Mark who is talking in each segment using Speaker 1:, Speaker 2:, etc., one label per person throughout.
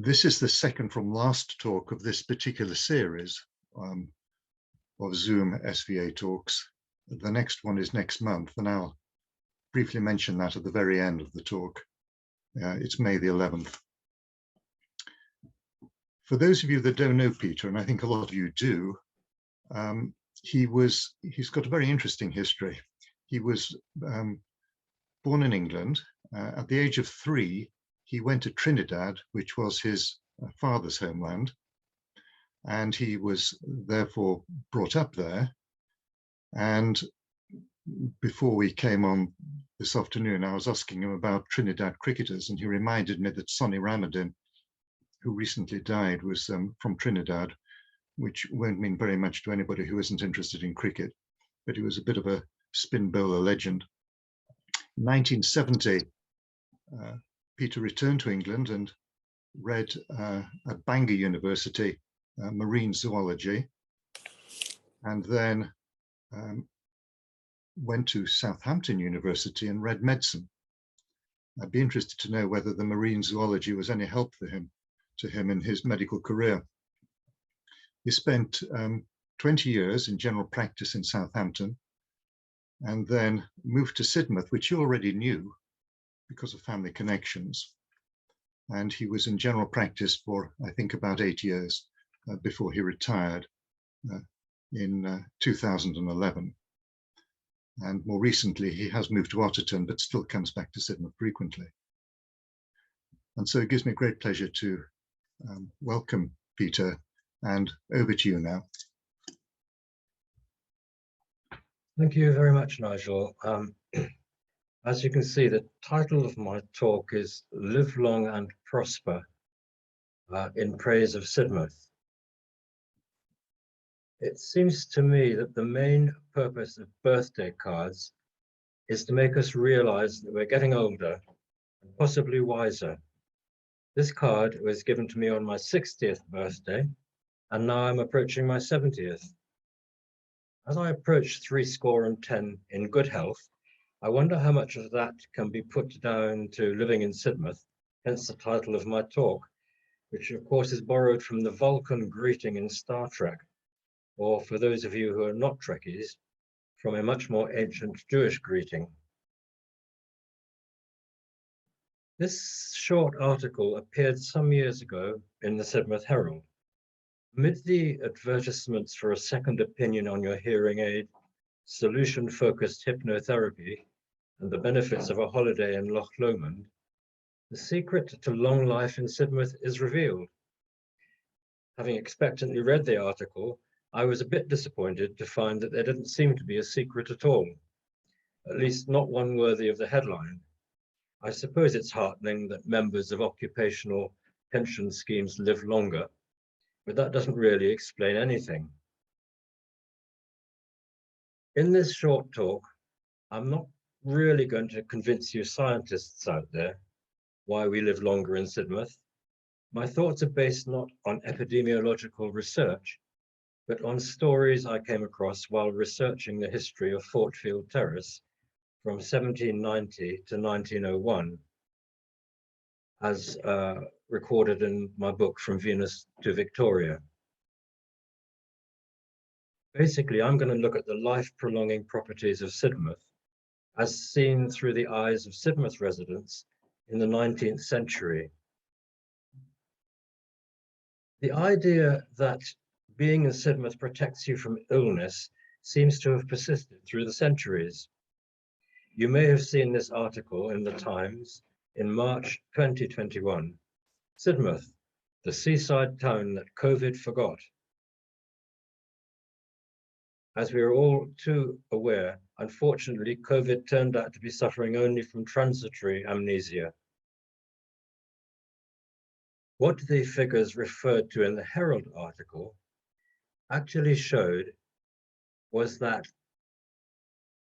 Speaker 1: This is the second from last talk of this particular series of Zoom SVA talks. The next one is next month, and I'll briefly mention that at the very end of the talk. It's May the 11th. For those of you that don't know Peter, and I think a lot of you do, he's got a very interesting history. He was born in England. At the age of 3, he went to Trinidad, which was his father's homeland, and he was therefore brought up there. And before we came on this afternoon, I was asking him about Trinidad cricketers, and he reminded me that Sonny Ramadhin, who recently died, was from Trinidad, which won't mean very much to anybody who isn't interested in cricket, but he was a bit of a spin bowler legend. In 1970, Peter returned to England and read at Bangor University marine zoology, and then went to Southampton University and read medicine. I'd be interested to know whether the marine zoology was any help to him in his medical career. He spent 20 years in general practice in Southampton, and then moved to Sidmouth, which he already knew because of family connections. And he was in general practice for, I think, about 8 years before he retired in 2011. And more recently, he has moved to Otterton, but still comes back to Sidmouth frequently. And so it gives me great pleasure to welcome Peter, and over to you now.
Speaker 2: Thank you very much, Nigel. As you can see, the title of my talk is Live Long and Prosper in Praise of Sidmouth. It seems to me that the main purpose of birthday cards is to make us realize that we're getting older and possibly wiser. This card was given to me on my 60th birthday, and now I'm approaching my 70th. As I approach 70 in good health, I wonder how much of that can be put down to living in Sidmouth, hence the title of my talk, which of course is borrowed from the Vulcan greeting in Star Trek, or for those of you who are not Trekkies, from a much more ancient Jewish greeting. This short article appeared some years ago in the Sidmouth Herald. Amid the advertisements for a second opinion on your hearing aid, solution-focused hypnotherapy, and the benefits of a holiday in Loch Lomond, the secret to long life in Sidmouth is revealed. Having expectantly read the article, I was a bit disappointed to find that there didn't seem to be a secret at all, at least not one worthy of the headline. I suppose it's heartening that members of occupational pension schemes live longer, but that doesn't really explain anything. In this short talk, I'm not really going to convince you scientists out there why we live longer in Sidmouth. My thoughts are based not on epidemiological research, but on stories I came across while researching the history of Fortfield Terrace from 1790 to 1901, as recorded in my book From Venus to Victoria. Basically, I'm going to look at the life-prolonging properties of Sidmouth as seen through the eyes of Sidmouth residents in the 19th century. The idea that being in Sidmouth protects you from illness seems to have persisted through the centuries. You may have seen this article in the Times in March 2021. Sidmouth, the seaside town that COVID forgot. As we are all too aware, unfortunately, COVID turned out to be suffering only from transitory amnesia. What the figures referred to in the Herald article actually showed was that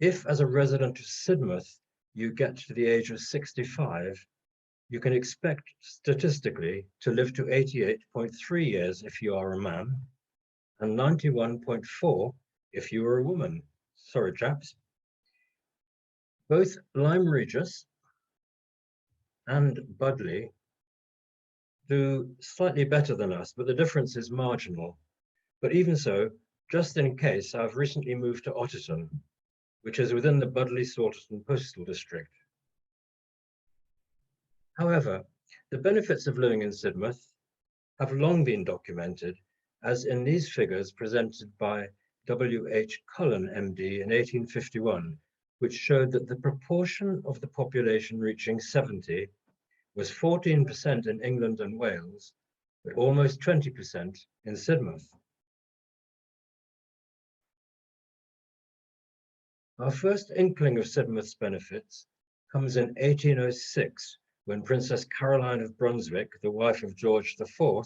Speaker 2: if, as a resident of Sidmouth, you get to the age of 65, you can expect statistically to live to 88.3 years if you are a man, and 91.4 if you are a woman. Sorry, chaps. Both Lyme Regis and Budleigh do slightly better than us, but the difference is marginal. But even so, just in case, I've recently moved to Otterton, which is within the Budleigh-Salterton Postal District. However, the benefits of living in Sidmouth have long been documented, as in these figures presented by W.H. Cullen, MD, in 1851, which showed that the proportion of the population reaching 70 was 14% in England and Wales, but almost 20% in Sidmouth. Our first inkling of Sidmouth's benefits comes in 1806, when Princess Caroline of Brunswick, the wife of George IV,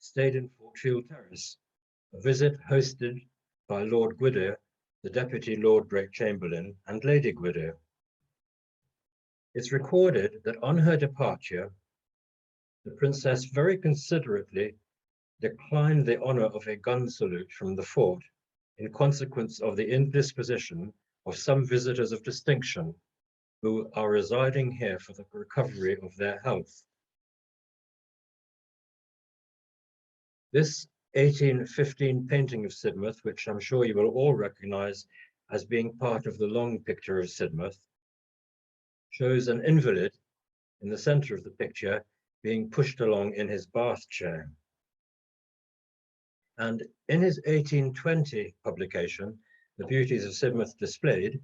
Speaker 2: stayed in Fortfield Terrace, a visit hosted by Lord Gwydir, the Deputy Lord Great Chamberlain, and Lady Gwydir. It's recorded that on her departure, the princess very considerately declined the honor of a gun salute from the fort in consequence of the indisposition of some visitors of distinction who are residing here for the recovery of their health. This 1815 painting of Sidmouth, which I'm sure you will all recognize as being part of the long picture of Sidmouth, shows an invalid in the center of the picture being pushed along in his bath chair. And in his 1820 publication, The Beauties of Sidmouth Displayed,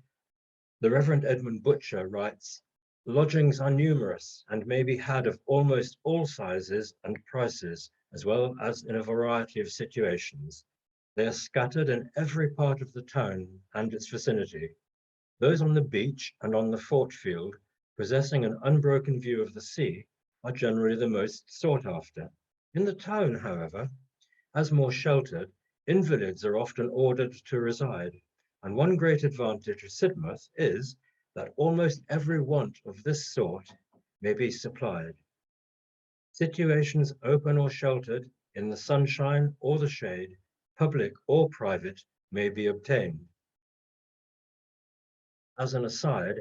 Speaker 2: the Reverend Edmund Butcher writes, "Lodgings are numerous and may be had of almost all sizes and prices, as well as in a variety of situations. They are scattered in every part of the town and its vicinity. Those on the beach and on the fort field, possessing an unbroken view of the sea, are generally the most sought after. In the town, however, as more sheltered, invalids are often ordered to reside, and one great advantage of Sidmouth is that almost every want of this sort may be supplied. Situations open or sheltered, in the sunshine or the shade, public or private, may be obtained." As an aside,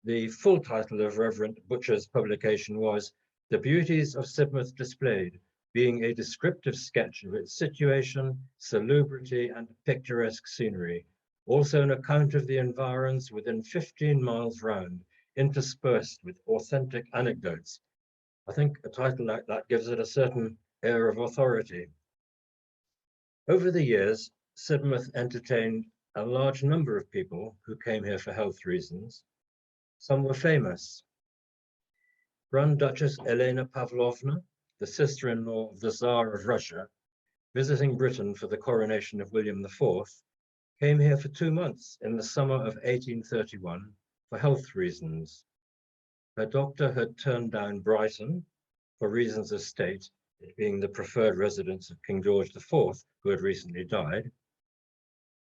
Speaker 2: the full title of Reverend Butcher's publication was "The Beauties of Sidmouth Displayed, being a descriptive sketch of its situation, salubrity, and picturesque scenery, also an account of the environs within 15 miles round, interspersed with authentic anecdotes." I think a title like that gives it a certain air of authority. Over the years, Sidmouth entertained a large number of people who came here for health reasons. Some were famous. Grand Duchess Helena Pavlovna, the sister-in-law of the Tsar of Russia, visiting Britain for the coronation of William IV, came here for 2 months in the summer of 1831 for health reasons. Her doctor had turned down Brighton for reasons of state, it being the preferred residence of King George IV, who had recently died.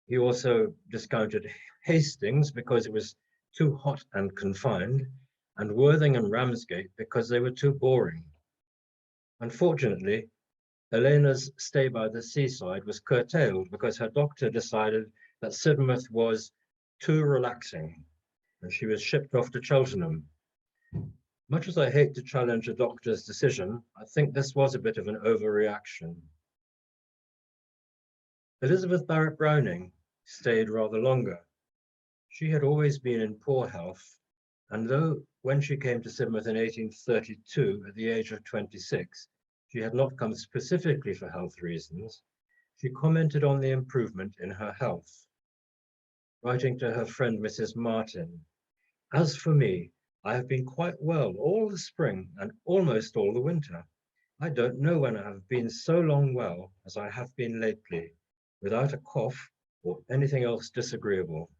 Speaker 2: He also discounted Hastings because it was too hot and confined, and Worthing and Ramsgate because they were too boring. Unfortunately, Helena's stay by the seaside was curtailed because her doctor decided that Sidmouth was too relaxing, and she was shipped off to Cheltenham. Much as I hate to challenge a doctor's decision, I think this was a bit of an overreaction. Elizabeth Barrett Browning stayed rather longer. She had always been in poor health, and though when she came to Sidmouth in 1832 at the age of 26, she had not come specifically for health reasons, she commented on the improvement in her health, writing to her friend Mrs. Martin, "As for me, I have been quite well all the spring and almost all the winter. I don't know when I have been so long well as I have been lately, without a cough or anything else disagreeable."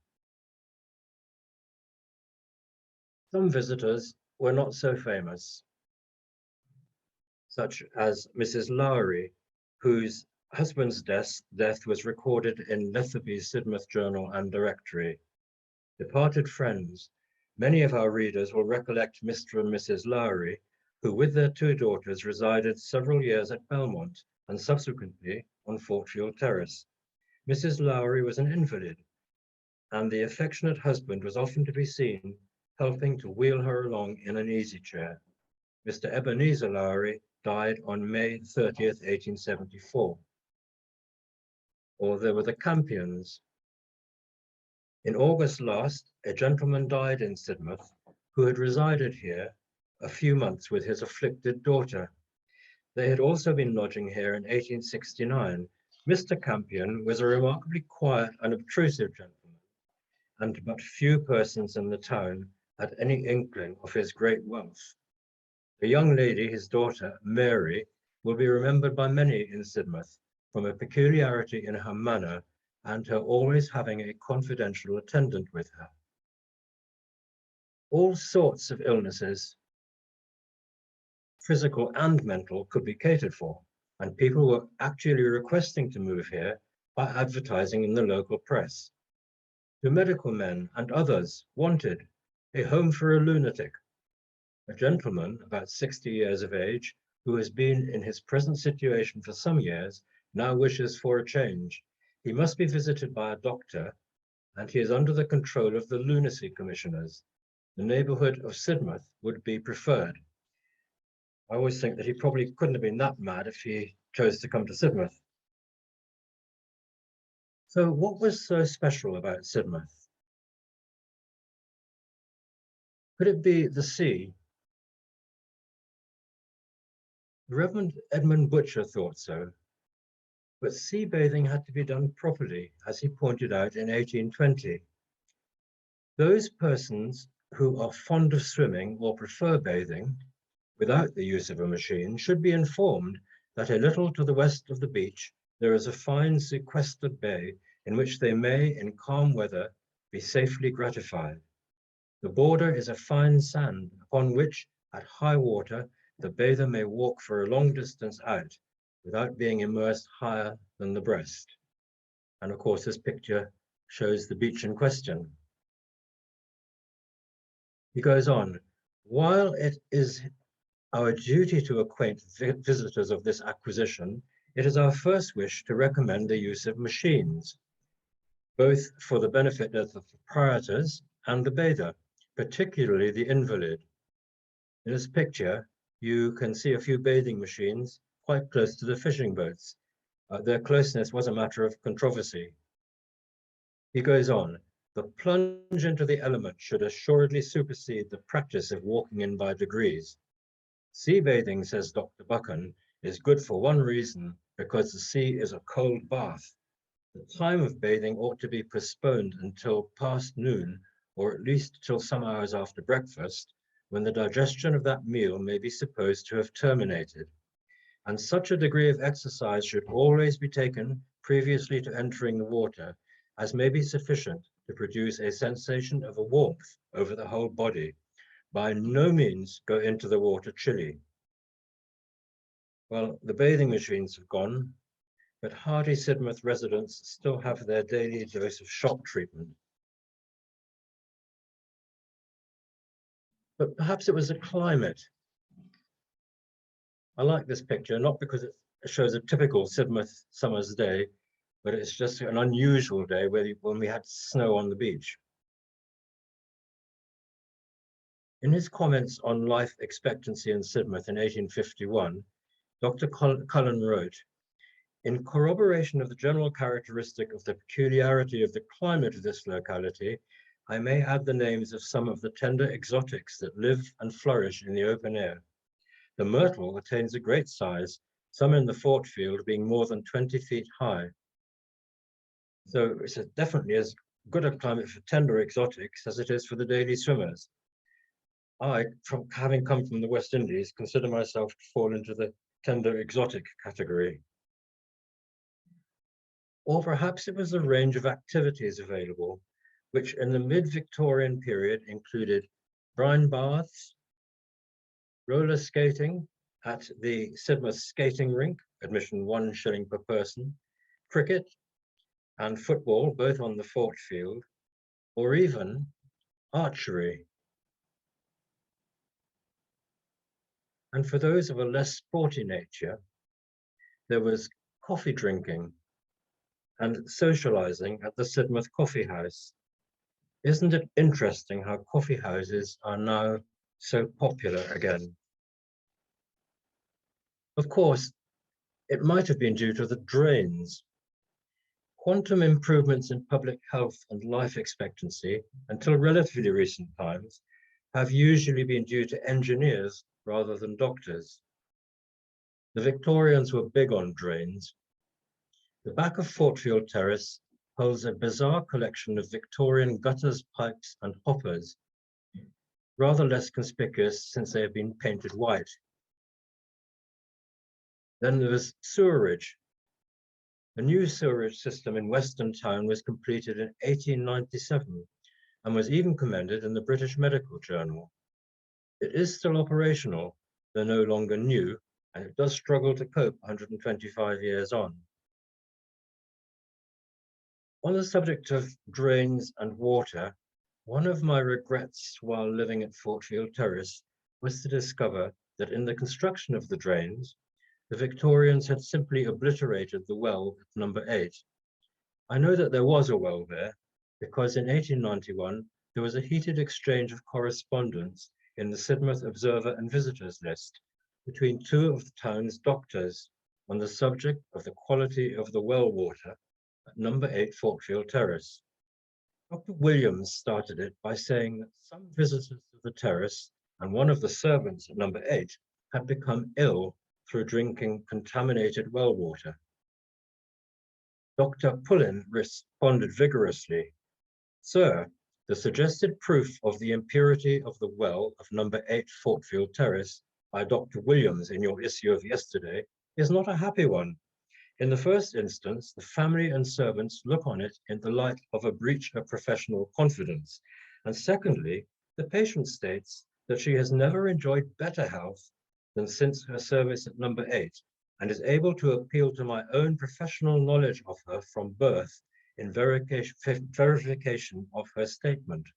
Speaker 2: Some visitors were not so famous, such as Mrs. Lowry, whose husband's death was recorded in Lethaby's Sidmouth Journal and Directory. Departed friends. Many of our readers will recollect Mr. and Mrs. Lowry, who with their 2 daughters resided several years at Belmont and subsequently on Fortfield Terrace. Mrs. Lowry was an invalid, and the affectionate husband was often to be seen helping to wheel her along in an easy chair. Mr. Ebenezer Lowry died on May 30th, 1874. Or there were the Campions. In August last, a gentleman died in Sidmouth who had resided here a few months with his afflicted daughter. They had also been lodging here in 1869. Mr. Campion was a remarkably quiet and obtrusive gentleman, and but few persons in the town had any inkling of his great wealth. The young lady, his daughter, Mary, will be remembered by many in Sidmouth from a peculiarity in her manner and her always having a confidential attendant with her. All sorts of illnesses, physical and mental, could be catered for, and people were actually requesting to move here by advertising in the local press. The medical men and others wanted a home for a lunatic. A gentleman about 60 years of age, who has been in his present situation for some years, now wishes for a change. He must be visited by a doctor, and he is under the control of the lunacy commissioners. The neighbourhood of Sidmouth would be preferred. I always think that he probably couldn't have been that mad if he chose to come to Sidmouth. So what was so special about Sidmouth? Could it be the sea? The Reverend Edmund Butcher thought so, but sea bathing had to be done properly, as he pointed out in 1820. Those persons who are fond of swimming or prefer bathing without the use of a machine should be informed that a little to the west of the beach there is a fine sequestered bay in which they may, in calm weather, be safely gratified. The border is a fine sand upon which, at high water, the bather may walk for a long distance out without being immersed higher than the breast. And of course, this picture shows the beach in question. He goes on, while it is our duty to acquaint visitors of this acquisition, it is our first wish to recommend the use of machines, both for the benefit of the proprietors and the bather, particularly the invalid. In this picture, you can see a few bathing machines quite close to the fishing boats. Their closeness was a matter of controversy. He goes on, the plunge into the element should assuredly supersede the practice of walking in by degrees. Sea bathing, says Dr. Buchan, is good for one reason, because the sea is a cold bath. The time of bathing ought to be postponed until past noon, or at least till some hours after breakfast, when the digestion of that meal may be supposed to have terminated. And such a degree of exercise should always be taken previously to entering the water, as may be sufficient to produce a sensation of a warmth over the whole body. By no means go into the water chilly. Well, the bathing machines have gone, but hardy Sidmouth residents still have their daily dose of shock treatment. But perhaps it was the climate. I like this picture, not because it shows a typical Sidmouth summer's day, but it's just an unusual day when we had snow on the beach. In his comments on life expectancy in Sidmouth in 1851, Dr. Cullen wrote, in corroboration of the general characteristic of the peculiarity of the climate of this locality, I may add the names of some of the tender exotics that live and flourish in the open air. The myrtle attains a great size, some in the fort field being more than 20 feet high. So it's definitely as good a climate for tender exotics as it is for the daily swimmers. I, from having come from the West Indies, consider myself to fall into the tender exotic category. Or perhaps it was the range of activities available, which in the mid-Victorian period included brine baths, roller skating at the Sidmouth skating rink, admission 1 shilling per person, cricket and football, both on the fort field, or even archery. And for those of a less sporty nature, there was coffee drinking and socializing at the Sidmouth Coffee House. Isn't it interesting how coffee houses are now so popular again? Of course, it might have been due to the drains. Quantum improvements in public health and life expectancy, until relatively recent times, have usually been due to engineers rather than doctors. The Victorians were big on drains. The back of Fortfield Terrace holds a bizarre collection of Victorian gutters, pipes, and hoppers, rather less conspicuous since they have been painted white. Then there was sewerage. A new sewerage system in Western Town was completed in 1897 and was even commended in the British Medical Journal. It is still operational, though no longer new, and it does struggle to cope 125 years on. On the subject of drains and water, one of my regrets while living at Fortfield Terrace was to discover that in the construction of the drains, the Victorians had simply obliterated the well at number 8. I know that there was a well there because in 1891, there was a heated exchange of correspondence in the Sidmouth Observer and Visitors list between two of the town's doctors on the subject of the quality of the well water at number 8 Fortfield Terrace. Dr. Williams started it by saying that some visitors to the terrace and one of the servants at number 8 had become ill through drinking contaminated well water. Dr. Pullen responded vigorously, "Sir, the suggested proof of the impurity of the well of number 8 Fortfield Terrace by Dr. Williams in your issue of yesterday is not a happy one. In the first instance, the family and servants look on it in the light of a breach of professional confidence. And secondly, the patient states that she has never enjoyed better health than since her service at number 8, and is able to appeal to my own professional knowledge of her from birth in verification of her statement.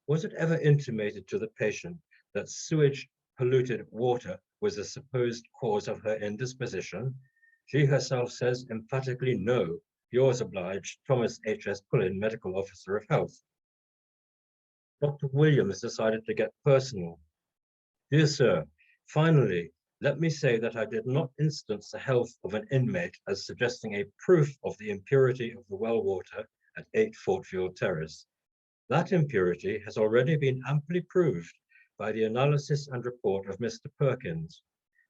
Speaker 2: Was it ever intimated to the patient that sewage polluted water was a supposed cause of her indisposition? She herself says emphatically no. Yours obliged, Thomas H.S. Pullen, Medical Officer of Health." Dr. Williams decided to get personal. "Dear sir, finally, let me say that I did not instance the health of an inmate as suggesting a proof of the impurity of the well water at 8 Fortfield Terrace. That impurity has already been amply proved by the analysis and report of Mr. Perkins,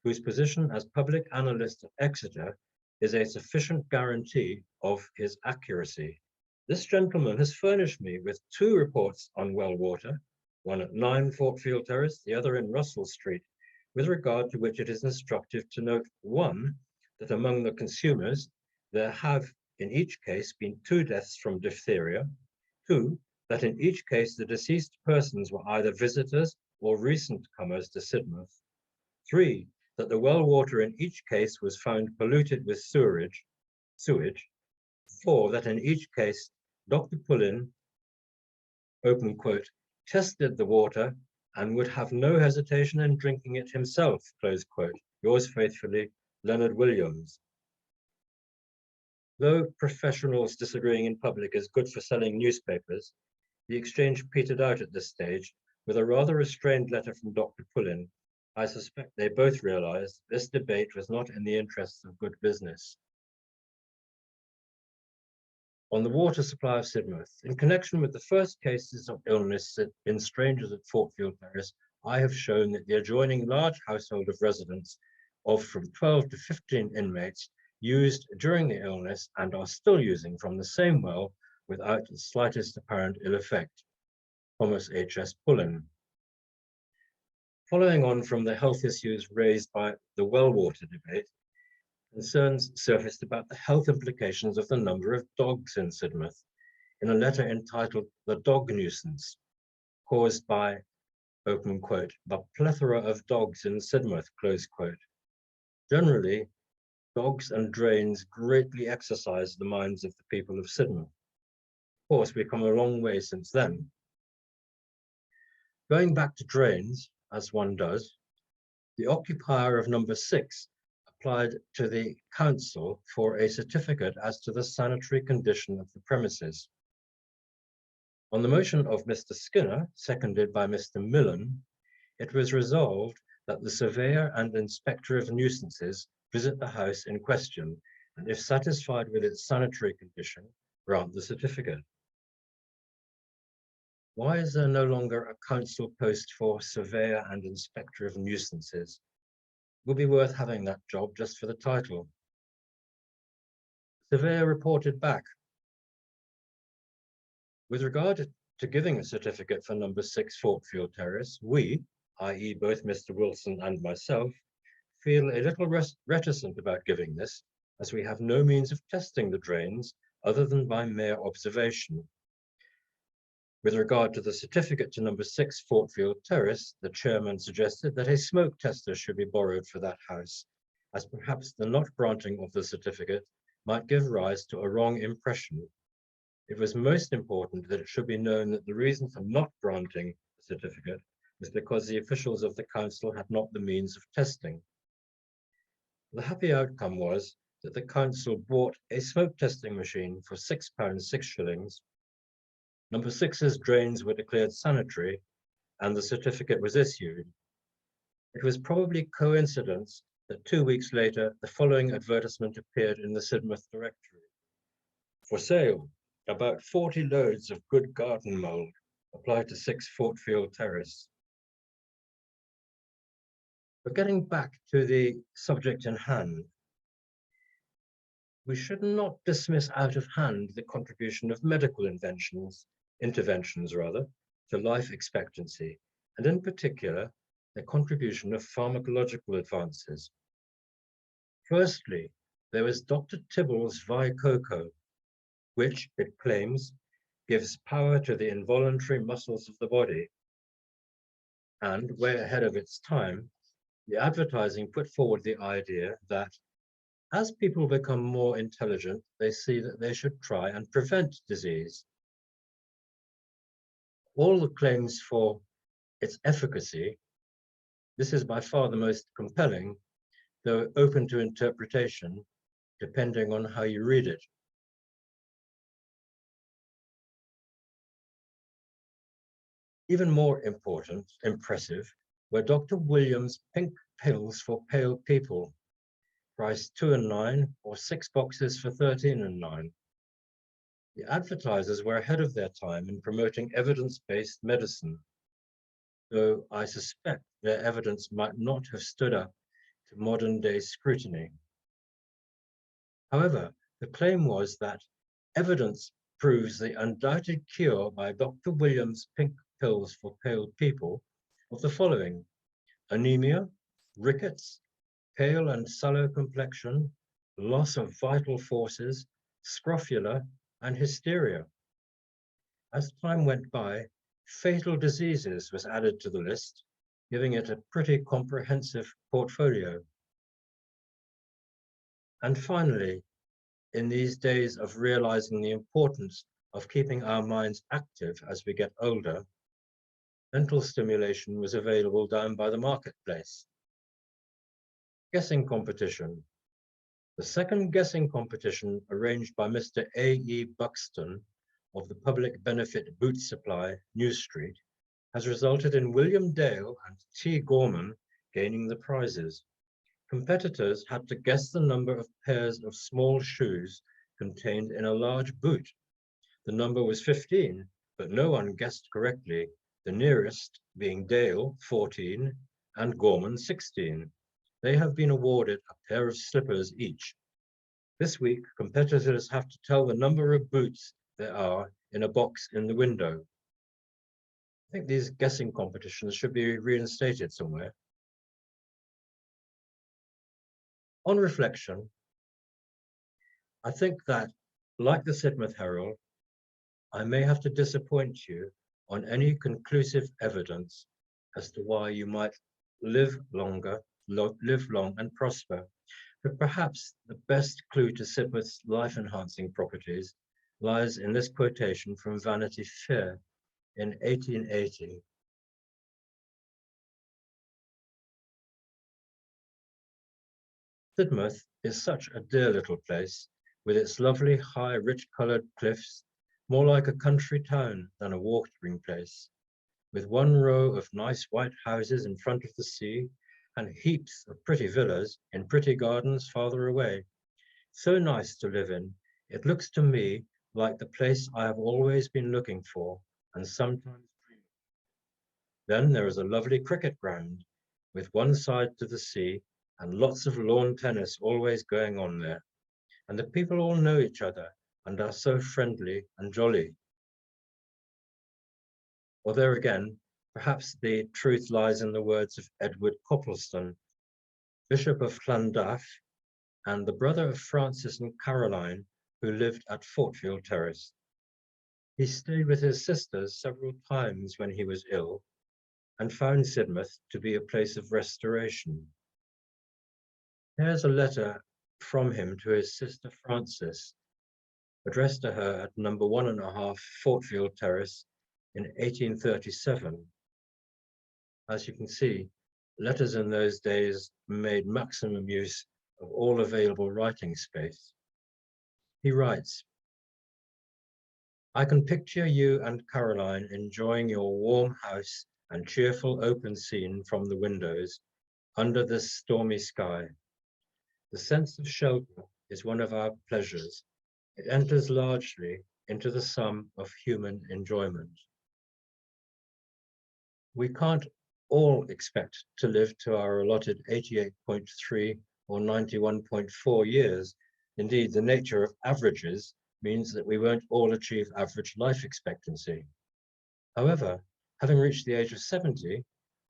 Speaker 2: whose position as public analyst at Exeter is a sufficient guarantee of his accuracy. This gentleman has furnished me with 2 reports on well water, one at 9 Fortfield Terrace, the other in Russell Street, with regard to which it is instructive to note, 1, that among the consumers, there have in each case been 2 deaths from diphtheria, 2, that in each case the deceased persons were either visitors or recent comers to Sidmouth, 3, that the well water in each case was found polluted with sewage, 4, that in each case Dr. Pullen, open quote, tested the water and would have no hesitation in drinking it himself, close quote. Yours faithfully, Leonard Williams." Though professionals disagreeing in public is good for selling newspapers, the exchange petered out at this stage with a rather restrained letter from Dr. Pullen. I suspect they both realized this debate was not in the interests of good business. On the water supply of Sidmouth, in connection with the first cases of illness in strangers at Fortfield Terrace, I have shown that the adjoining large household of residents of from 12 to 15 inmates used during the illness and are still using from the same well without the slightest apparent ill effect. Thomas H.S. Pullen. Following on from the health issues raised by the well water debate, concerns surfaced about the health implications of the number of dogs in Sidmouth in a letter entitled "The Dog Nuisance," caused by, open quote, "the plethora of dogs in Sidmouth," close quote. Generally, dogs and drains greatly exercise the minds of the people of Sidmouth. Of course, we've come a long way since then. Going back to drains, as one does, the occupier of number 6 applied to the council for a certificate as to the sanitary condition of the premises. On the motion of Mr. Skinner, seconded by Mr. Millen, it was resolved that the surveyor and inspector of nuisances visit the house in question, and if satisfied with its sanitary condition, grant the certificate. Why is there no longer a council post for surveyor and inspector of nuisances? Would be worth having that job just for the title. Surveyor reported back. With regard to giving a certificate for number 6 Fortfield Terrace, we, i.e. both Mr. Wilson and myself, feel a little reticent about giving this, as we have no means of testing the drains other than by mere observation. With regard to the certificate to number 6 Fortfield Terrace, the chairman suggested that a smoke tester should be borrowed for that house, as perhaps the not granting of the certificate might give rise to a wrong impression. It was most important that it should be known that the reason for not granting the certificate was because the officials of the council had not the means of testing. The happy outcome was that the council bought a smoke testing machine for £6 6s. Number 6's drains were declared sanitary, and the certificate was issued. It was probably coincidence that 2 weeks later, the following advertisement appeared in the Sidmouth directory. For sale, about 40 loads of good garden mould, applied to 6 Fortfield Terrace. But getting back to the subject in hand, we should not dismiss out of hand the contribution of medical interventions to life expectancy, and in particular, the contribution of pharmacological advances. Firstly, there is Dr. Tibble's Vicoco, which, it claims, gives power to the involuntary muscles of the body. And, way ahead of its time, the advertising put forward the idea that as people become more intelligent, they see that they should try and prevent disease. All the claims for its efficacy, this is by far the most compelling, though open to interpretation, depending on how you read it. Even more impressive, were Dr. Williams' pink pills for pale people, priced 2 and 9, or 6 boxes for 13 and 9. The advertisers were ahead of their time in promoting evidence-based medicine, though I suspect their evidence might not have stood up to modern-day scrutiny. However, the claim was that evidence proves the undoubted cure by Dr. Williams' pink pills for pale people of the following: anemia, rickets, pale and sallow complexion, loss of vital forces, scrofula, and hysteria. As time went by, fatal diseases was added to the list, giving it a pretty comprehensive portfolio. And finally, in these days of realizing the importance of keeping our minds active as we get older, mental stimulation was available down by the marketplace. Guessing competition. The second guessing competition, arranged by Mr. A.E. Buxton of the Public Benefit Boot Supply, New Street, has resulted in William Dale and T. Gorman gaining the prizes. Competitors had to guess the number of pairs of small shoes contained in a large boot. The number was 15, but no one guessed correctly, the nearest being Dale, 14, and Gorman, 16. They have been awarded a pair of slippers each. This week, competitors have to tell the number of boots there are in a box in the window. I think these guessing competitions should be reinstated somewhere. On reflection, I think that, like the Sidmouth Herald, I may have to disappoint you on any conclusive evidence as to why you might live long and prosper. But perhaps the best clue to Sidmouth's life-enhancing properties lies in this quotation from Vanity Fair in 1880. Sidmouth is such a dear little place, with its lovely high, rich-coloured cliffs, more like a country town than a watering place, with one row of nice white houses in front of the sea, and heaps of pretty villas in pretty gardens farther away. So nice to live in. It looks to me like the place I have always been looking for and sometimes dreaming. Then there is a lovely cricket ground with one side to the sea and lots of lawn tennis always going on there. And the people all know each other and are so friendly and jolly. Or there again, perhaps the truth lies in the words of Edward Coppelston, Bishop of Llandaff and the brother of Francis and Caroline, who lived at Fortfield Terrace. He stayed with his sisters several times when he was ill and found Sidmouth to be a place of restoration. Here's a letter from him to his sister Frances, addressed to her at number 1.5 Fortfield Terrace in 1837. As you can see, letters in those days made maximum use of all available writing space. He writes, I can picture you and Caroline enjoying your warm house and cheerful open scene from the windows under this stormy sky. The sense of shelter is one of our pleasures. It enters largely into the sum of human enjoyment. We can't all expect to live to our allotted 88.3 or 91.4 years. Indeed, the nature of averages means that we won't all achieve average life expectancy. However, having reached the age of 70,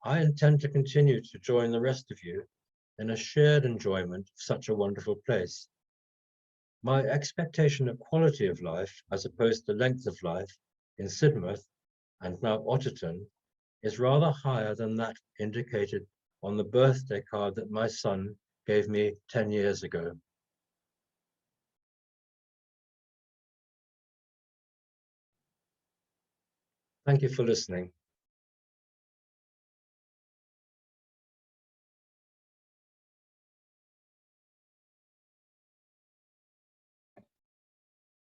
Speaker 2: I intend to continue to join the rest of you in a shared enjoyment of such a wonderful place. My expectation of quality of life, as opposed to length of life, in Sidmouth and now Otterton, is rather higher than that indicated on the birthday card that my son gave me 10 years ago. Thank you for listening.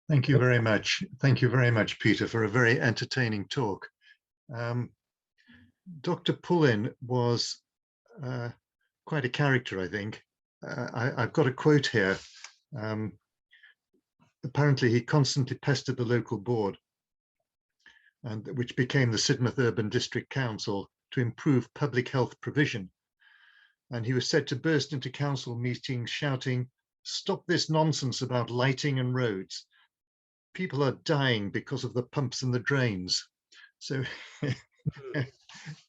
Speaker 1: Thank you very much. Thank you very much, Peter, for a very entertaining talk. Dr. Pullin was quite a character, I think. I've got a quote here. Apparently, he constantly pestered the local board, and which became the Sidmouth Urban District Council, to improve public health provision. And he was said to burst into council meetings shouting, "Stop this nonsense about lighting and roads. People are dying because of the pumps and the drains." So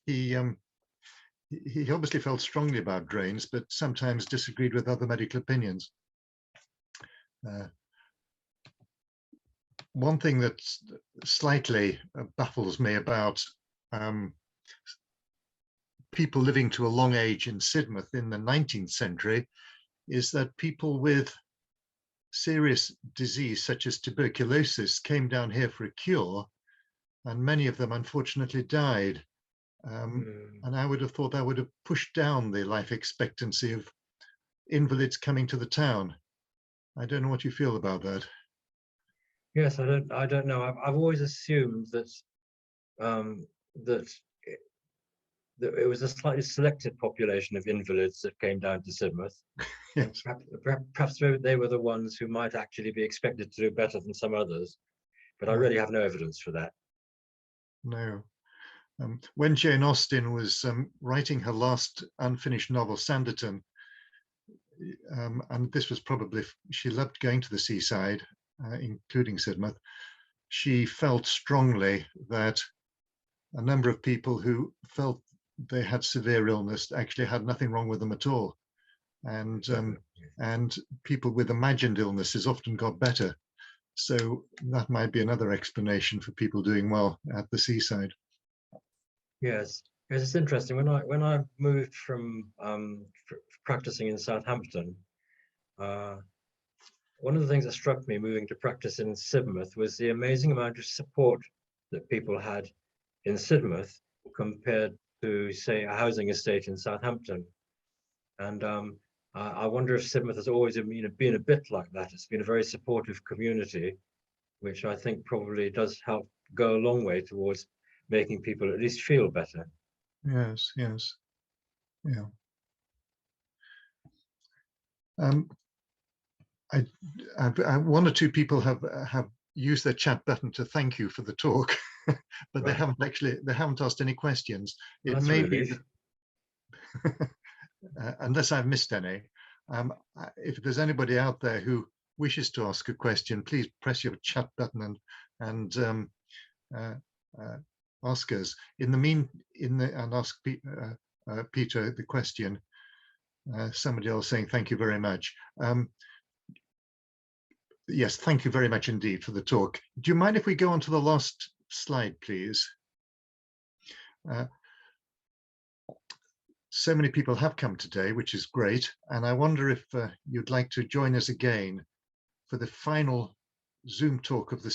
Speaker 1: he obviously felt strongly about drains, but sometimes disagreed with other medical opinions. One thing that slightly baffles me about people living to a long age in Sidmouth in the 19th century is that people with serious disease such as tuberculosis came down here for a cure, and many of them unfortunately died. And I would have thought that would have pushed down the life expectancy of invalids coming to the town. I don't know what you feel about that.
Speaker 2: Yes, I don't know. I've always assumed that that it was a slightly selected population of invalids that came down to Sidmouth.
Speaker 1: Yes.
Speaker 2: Perhaps they were the ones who might actually be expected to do better than some others, but I really have no evidence for that.
Speaker 1: No. When Jane Austen was writing her last unfinished novel, Sanditon, and this was probably, she loved going to the seaside, including Sidmouth, she felt strongly that a number of people who felt they had severe illness actually had nothing wrong with them at all. And people with imagined illnesses often got better. So that might be another explanation for people doing well at the seaside.
Speaker 2: Yes, it's interesting. When I moved from practicing in Southampton, one of the things that struck me moving to practice in Sidmouth was the amazing amount of support that people had in Sidmouth compared to, say, a housing estate in Southampton. And I wonder if Sidmouth has always been a bit like that. It's been a very supportive community, which I think probably does help go a long way towards making people at least feel better.
Speaker 1: Yes, yes, yeah. One or two people have used their chat button to thank you for the talk, but they haven't asked any questions. It
Speaker 2: That's
Speaker 1: may
Speaker 2: a
Speaker 1: be
Speaker 2: relief.
Speaker 1: that, unless I've missed any, if there's anybody out there who wishes to ask a question, please press your chat button and ask us. And ask Peter the question. Somebody else saying thank you very much. Yes, thank you very much indeed for the talk. Do you mind if we go on to the last slide, please? So many people have come today, which is great. And I wonder if you'd like to join us again for the final Zoom talk of the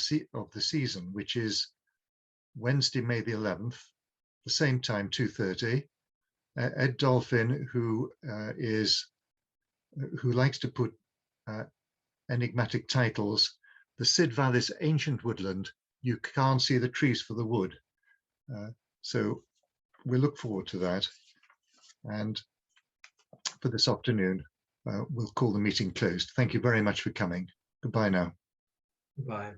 Speaker 1: season, which is Wednesday, May the 11th, the same time, 2:30. Ed Dolphin, who likes to put enigmatic titles, the Sid Valley's ancient woodland, you can't see the trees for the wood. So we look forward to that. And for this afternoon, we'll call the meeting closed. Thank you very much for coming. Goodbye now.
Speaker 2: Bye.